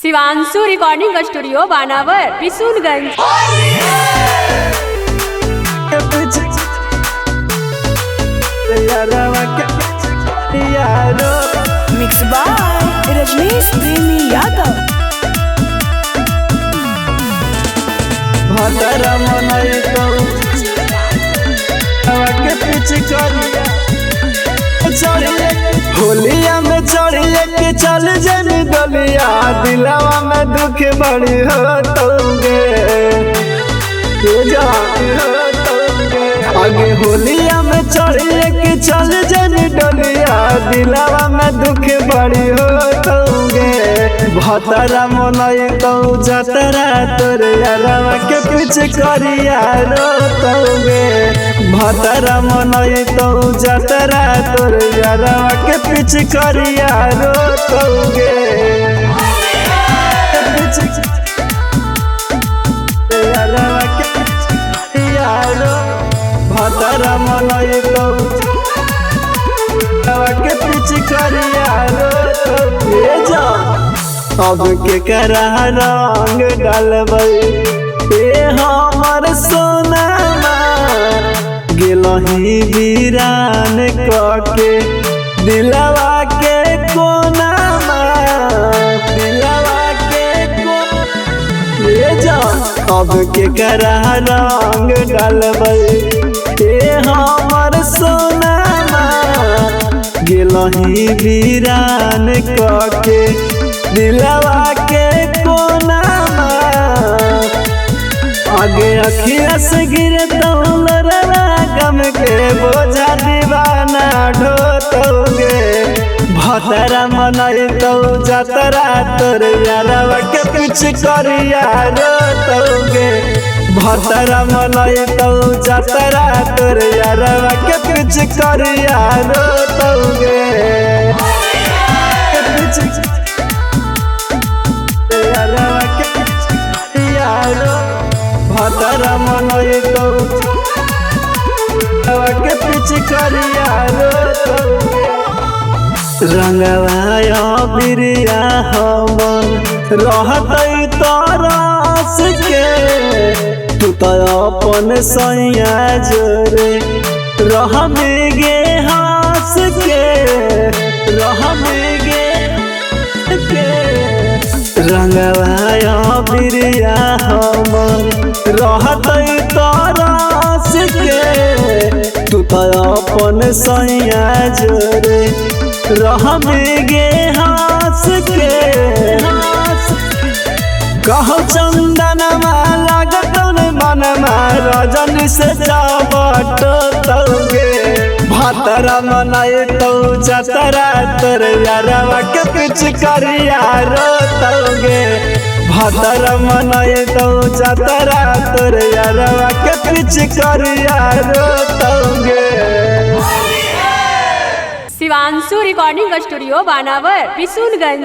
Shivanshu recording studio बानावर Bishunganj. Mix by Rajnish Premi Yadav. होलिया में चढ़िए के चल जनी डलिया, दिलवा में दुख बड़ी होतोगे आगे। होलिया में चढ़िए के चल जनी डलिया, दिलवा में दुख बड़ी होतोगे। भतरा मनई तो जतरा तोर यारवा के पीछे करिया रोतोगे। भतरा मनई तो जतरा तोर यारवा के पीछे करिया रोतोगे। भतरा मनई तो के पीछे करिया रोतोगे। अब के करा रंग डालबै हमर सोना, गिलही वीरान कके दिलवा के कोना, दिलवा के कोना। अब के करा रंग डालबै हमर सोना, गिलही वीरान कके दिलवा के कोना। आगे अखिया से गिरे तौलरा गम के बोझा दीवाना ढोतोगे। भतरा मनई तो जतरा तोर यारवा के पीछे करिया रोतोगे। भतरा मनई तो जतरा तोर यारवा के पीछे करिया रोतोगे। भतरा मनई तो के पीछे करिया रोतोगे। रंगवाया बिरिया हमन रहतै तरस के, तू तो अपन सैया जोरे रहमे गे हंस के, रहमे गे के। रंगवाया बिरिया हमन रहतै तरस के, तू तो अपन सैया जोरे रहमे गे हंस के। कहो चंदनमा लागतन मनमा, रजनी से जाबटोगे। भतरा मनई तो जतरा तोर यारवा के पीछे करिया रोतोगे। भतरा मनई तो जतरा तोर यारवा के पीछे करिया रोतोगे। शिवांशु रिकॉर्डिंग स्टूडियो बानावर बिशुनगंज।